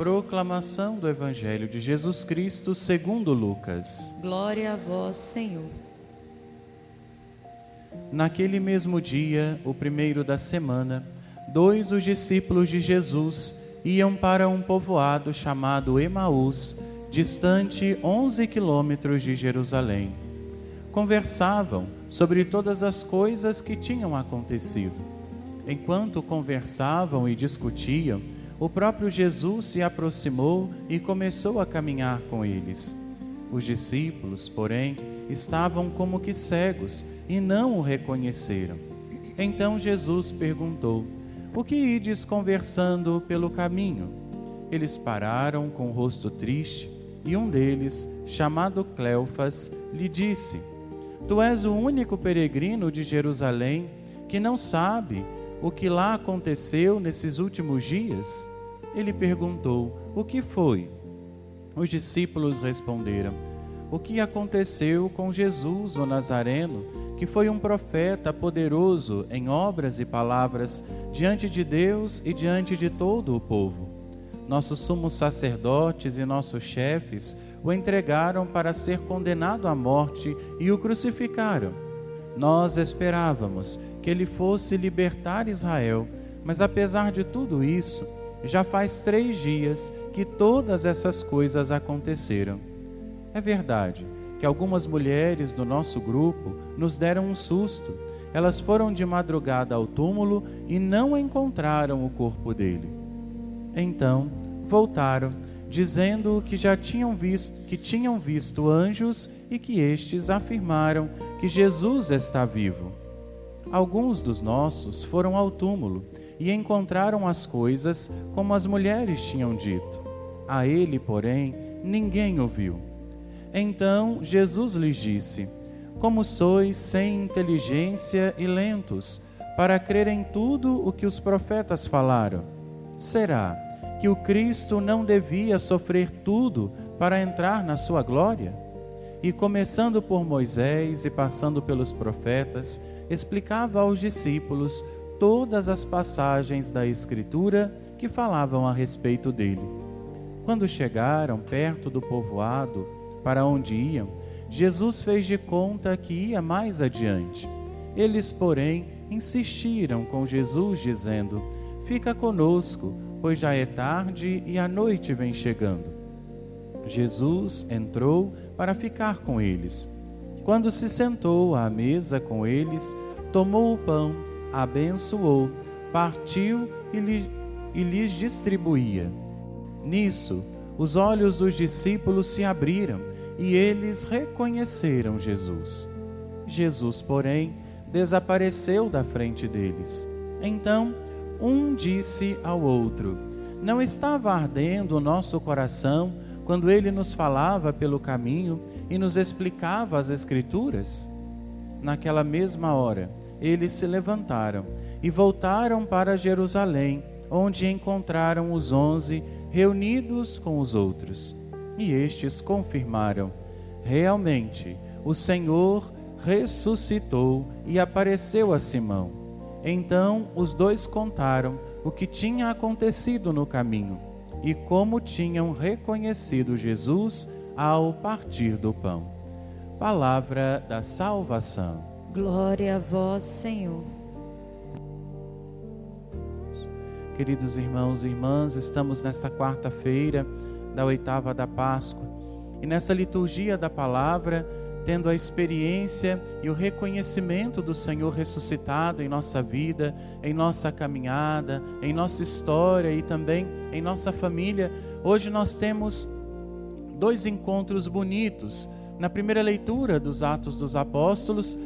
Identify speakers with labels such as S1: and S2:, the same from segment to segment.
S1: Proclamação do Evangelho de Jesus Cristo segundo Lucas.
S2: Glória a vós, Senhor.
S1: Naquele mesmo dia, o primeiro da semana, dos discípulos de Jesus iam para um povoado chamado Emaús, distante 11 quilômetros de Jerusalém. Conversavam sobre todas as coisas que tinham acontecido. Enquanto conversavam e discutiam, o próprio Jesus se aproximou e começou a caminhar com eles. Os discípulos, porém, estavam como que cegos e não o reconheceram. Então Jesus perguntou: "O que ides conversando pelo caminho?" Eles pararam com o rosto triste e um deles, chamado Cleofas, lhe disse: "Tu és o único peregrino de Jerusalém que não sabe o que lá aconteceu nesses últimos dias?" Ele perguntou: "O que foi?" Os discípulos responderam: "O que aconteceu com Jesus, o Nazareno, que foi um profeta poderoso em obras e palavras diante de Deus e diante de todo o povo. Nossos sumos sacerdotes e nossos chefes o entregaram para ser condenado à morte e o crucificaram. Nós esperávamos que ele fosse libertar Israel, mas apesar de tudo isso, já faz 3 dias que todas essas coisas aconteceram. É verdade que algumas mulheres do nosso grupo nos deram um susto. Elas foram de madrugada ao túmulo e não encontraram o corpo dele. Então voltaram, dizendo que tinham visto anjos e que estes afirmaram que Jesus está vivo. Alguns dos nossos foram ao túmulo e encontraram as coisas como as mulheres tinham dito. A ele, porém, ninguém o viu." Então Jesus lhes disse: "Como sois sem inteligência e lentos para crer em tudo o que os profetas falaram? Será que o Cristo não devia sofrer tudo para entrar na sua glória?" E começando por Moisés e passando pelos profetas, explicava aos discípulos todas as passagens da Escritura que falavam a respeito dele. Quando chegaram perto do povoado para onde iam, Jesus fez de conta que ia mais adiante. Eles, porém, insistiram com Jesus, dizendo: "Fica conosco, pois já é tarde e a noite vem chegando." Jesus entrou para ficar com eles. Quando se sentou à mesa com eles, tomou o pão, abençoou, partiu e lhes distribuía. Nisso, os olhos dos discípulos se abriram e eles reconheceram Jesus. Jesus, porém, desapareceu da frente deles. Então, um disse ao outro: "Não estava ardendo o nosso coração quando ele nos falava pelo caminho e nos explicava as Escrituras?" Naquela mesma hora, eles se levantaram e voltaram para Jerusalém, onde encontraram os 11 reunidos com os outros. E estes confirmaram: "Realmente, o Senhor ressuscitou e apareceu a Simão." Então os dois contaram o que tinha acontecido no caminho e como tinham reconhecido Jesus ao partir do pão. Palavra da salvação.
S2: Glória a vós, Senhor.
S1: Queridos irmãos e irmãs, estamos nesta quarta-feira da 8ª da Páscoa e nessa liturgia da palavra, tendo a experiência e o reconhecimento do Senhor ressuscitado em nossa vida, em nossa caminhada, em nossa história e também em nossa família, hoje nós temos 2 encontros bonitos. Na primeira leitura dos Atos dos Apóstolos,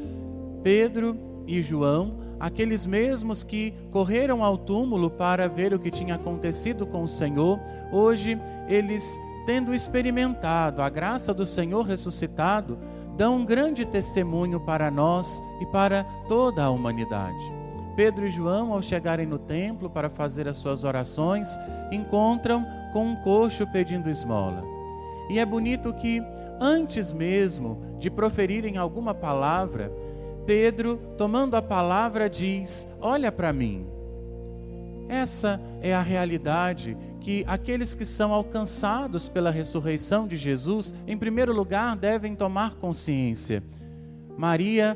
S1: Pedro e João, aqueles mesmos que correram ao túmulo para ver o que tinha acontecido com o Senhor, hoje eles, tendo experimentado a graça do Senhor ressuscitado, dão um grande testemunho para nós e para toda a humanidade. Pedro e João, ao chegarem no templo para fazer as suas orações, encontram com um coxo pedindo esmola. E é bonito que, antes mesmo de proferirem alguma palavra, Pedro, tomando a palavra, diz: "Olha para mim." Essa é a realidade que aqueles que são alcançados pela ressurreição de Jesus, em primeiro lugar, devem tomar consciência. Maria,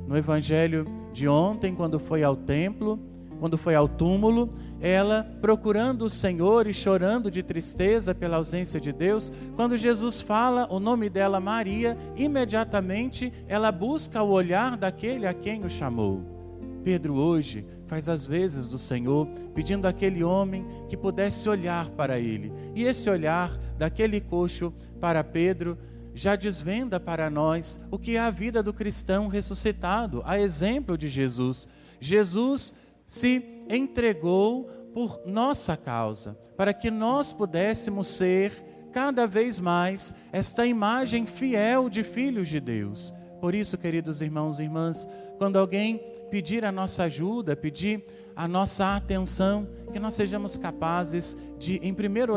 S1: no evangelho de ontem, quando foi ao templo, quando foi ao túmulo, ela procurando o Senhor e chorando de tristeza pela ausência de Deus, quando Jesus fala o nome dela Maria, imediatamente ela busca o olhar daquele a quem o chamou. Pedro hoje faz as vezes do Senhor, pedindo àquele homem que pudesse olhar para ele. E esse olhar daquele coxo para Pedro já desvenda para nós o que é a vida do cristão ressuscitado, a exemplo de Jesus. Jesus se entregou por nossa causa, para que nós pudéssemos ser cada vez mais esta imagem fiel de filhos de Deus. Por isso, queridos irmãos e irmãs, quando alguém pedir a nossa ajuda, pedir a nossa atenção, que nós sejamos capazes de, em primeiro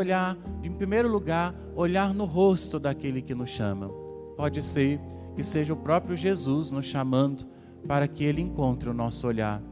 S1: lugar, olhar no rosto daquele que nos chama. Pode ser que seja o próprio Jesus nos chamando para que Ele encontre o nosso olhar.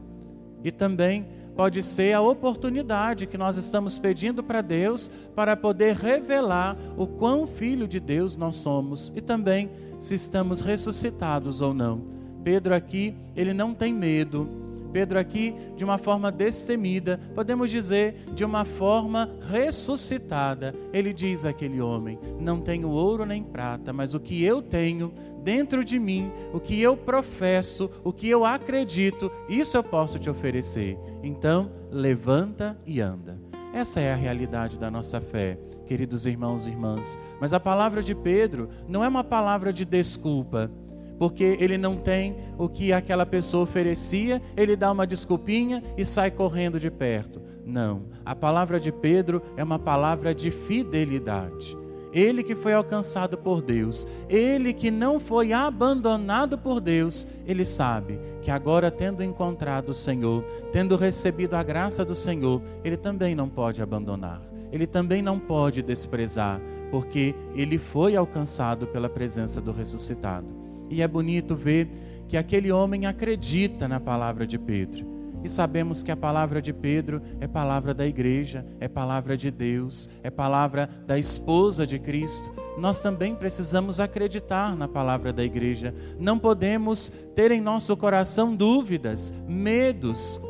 S1: E também pode ser a oportunidade que nós estamos pedindo para Deus para poder revelar o quão filho de Deus nós somos e também se estamos ressuscitados ou não. Pedro aqui, ele não tem medo. Pedro aqui, de uma forma destemida, podemos dizer, de uma forma ressuscitada. Ele diz àquele homem: não tenho ouro nem prata, mas o que eu tenho dentro de mim, o que eu professo, o que eu acredito, isso eu posso te oferecer. Então, levanta e anda. Essa é a realidade da nossa fé, queridos irmãos e irmãs. Mas a palavra de Pedro não é uma palavra de desculpa, porque ele não tem o que aquela pessoa oferecia, ele dá uma desculpinha e sai correndo de perto. Não, a palavra de Pedro é uma palavra de fidelidade. Ele que foi alcançado por Deus, ele que não foi abandonado por Deus, ele sabe que agora, tendo encontrado o Senhor, tendo recebido a graça do Senhor, ele também não pode abandonar, ele também não pode desprezar, porque ele foi alcançado pela presença do ressuscitado. E é bonito ver que aquele homem acredita na palavra de Pedro. E sabemos que a palavra de Pedro é palavra da igreja, é palavra de Deus, é palavra da esposa de Cristo. Nós também precisamos acreditar na palavra da igreja. Não podemos ter em nosso coração dúvidas, medos,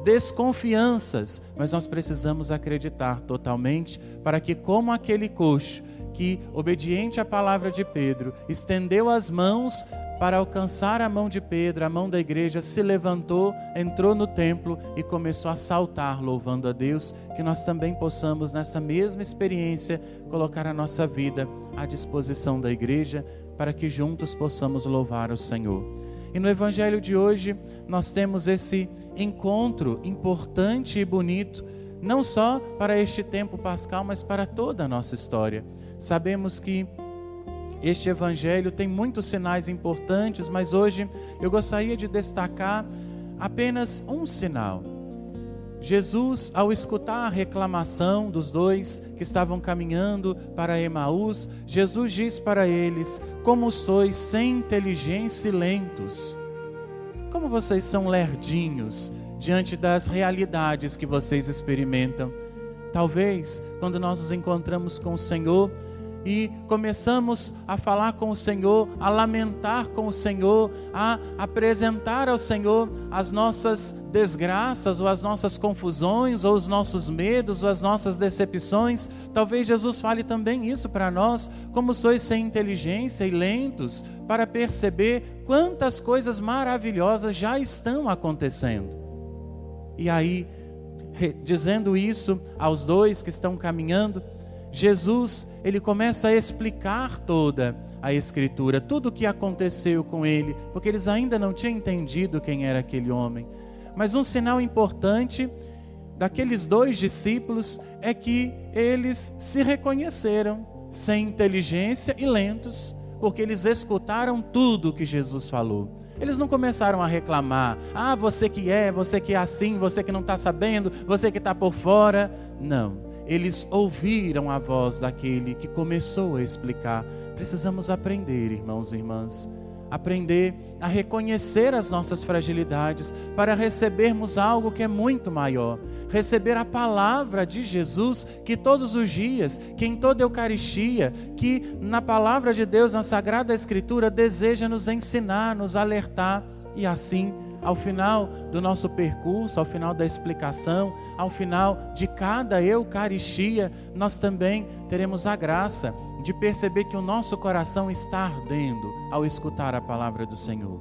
S1: desconfianças, mas nós precisamos acreditar totalmente para que, como aquele coxo que, obediente à palavra de Pedro, estendeu as mãos para alcançar a mão de Pedro, a mão da igreja, se levantou, entrou no templo e começou a saltar, louvando a Deus, que nós também possamos, nessa mesma experiência, colocar a nossa vida à disposição da igreja, para que juntos possamos louvar o Senhor. E no Evangelho de hoje, nós temos esse encontro importante e bonito, não só para este tempo pascal, mas para toda a nossa história. Sabemos que este Evangelho tem muitos sinais importantes, mas hoje eu gostaria de destacar apenas um sinal. Jesus, ao escutar a reclamação dos dois que estavam caminhando para Emaús, Jesus diz para eles: como sois sem inteligência e lentos. Como vocês são lerdinhos diante das realidades que vocês experimentam. Talvez, quando nós nos encontramos com o Senhor e começamos a falar com o Senhor, a lamentar com o Senhor, a apresentar ao Senhor as nossas desgraças, ou as nossas confusões, ou os nossos medos, ou as nossas decepções, talvez Jesus fale também isso para nós: como sois sem inteligência e lentos para perceber quantas coisas maravilhosas já estão acontecendo. E aí, dizendo isso aos dois que estão caminhando, Jesus, ele começa a explicar toda a Escritura, tudo o que aconteceu com ele, porque eles ainda não tinham entendido quem era aquele homem. Mas um sinal importante daqueles dois discípulos é que eles se reconheceram sem inteligência e lentos, porque eles escutaram tudo o que Jesus falou. Eles não começaram a reclamar: ah, você que é assim, você que não está sabendo, você que está por fora. Não. Eles ouviram a voz daquele que começou a explicar. Precisamos aprender, irmãos e irmãs, aprender a reconhecer as nossas fragilidades para recebermos algo que é muito maior. Receber a palavra de Jesus, que todos os dias, que em toda Eucaristia, que na palavra de Deus, na Sagrada Escritura, deseja nos ensinar, nos alertar. E assim, ao final do nosso percurso, ao final da explicação, ao final de cada Eucaristia, nós também teremos a graça de perceber que o nosso coração está ardendo ao escutar a palavra do Senhor.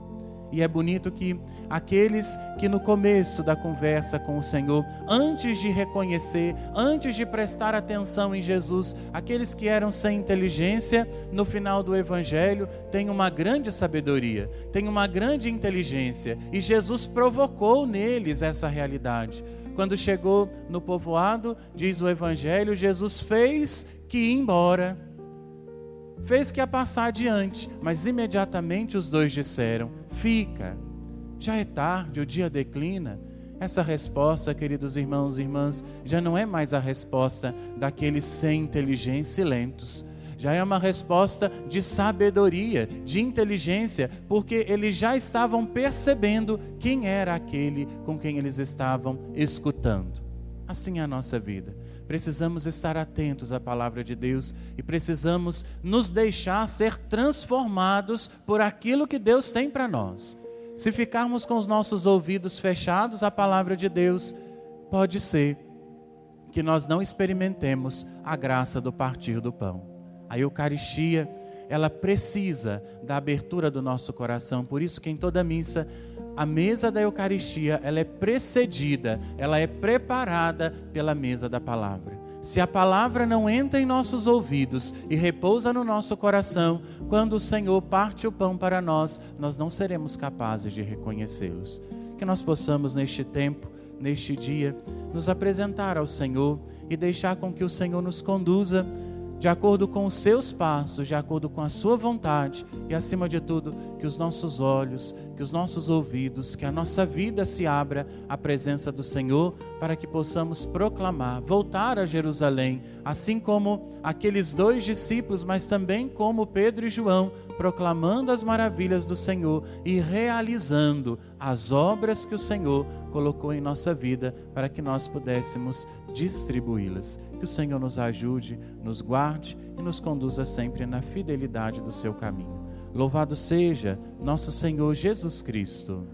S1: E é bonito que aqueles que no começo da conversa com o Senhor, antes de reconhecer, antes de prestar atenção em Jesus, aqueles que eram sem inteligência, no final do Evangelho, têm uma grande sabedoria, têm uma grande inteligência. E Jesus provocou neles essa realidade. Quando chegou no povoado, diz o Evangelho, Jesus fez que ir embora. Fez que ia passar adiante, mas imediatamente os dois disseram: fica, já é tarde, o dia declina. Essa resposta, queridos irmãos e irmãs, já não é mais a resposta daqueles sem inteligência e lentos. Já é uma resposta de sabedoria, de inteligência, porque eles já estavam percebendo quem era aquele com quem eles estavam escutando. Assim é a nossa vida. Precisamos estar atentos à palavra de Deus e precisamos nos deixar ser transformados por aquilo que Deus tem para nós. Se ficarmos com os nossos ouvidos fechados à palavra de Deus, pode ser que nós não experimentemos a graça do partir do pão. A Eucaristia, ela precisa da abertura do nosso coração. Por isso que em toda missa, a mesa da Eucaristia, ela é precedida, ela é preparada pela mesa da palavra. Se a palavra não entra em nossos ouvidos e repousa no nosso coração, quando o Senhor parte o pão para nós, nós não seremos capazes de reconhecê-los. Que nós possamos neste tempo, neste dia, nos apresentar ao Senhor e deixar com que o Senhor nos conduza de acordo com os seus passos, de acordo com a sua vontade e, acima de tudo, que os nossos olhos, que os nossos ouvidos, que a nossa vida se abra à presença do Senhor para que possamos proclamar, voltar a Jerusalém, assim como aqueles dois discípulos, mas também como Pedro e João, proclamando as maravilhas do Senhor e realizando as obras que o Senhor colocou em nossa vida para que nós pudéssemos distribuí-las. Que o Senhor nos ajude, nos guarde e nos conduza sempre na fidelidade do seu caminho. Louvado seja nosso Senhor Jesus Cristo.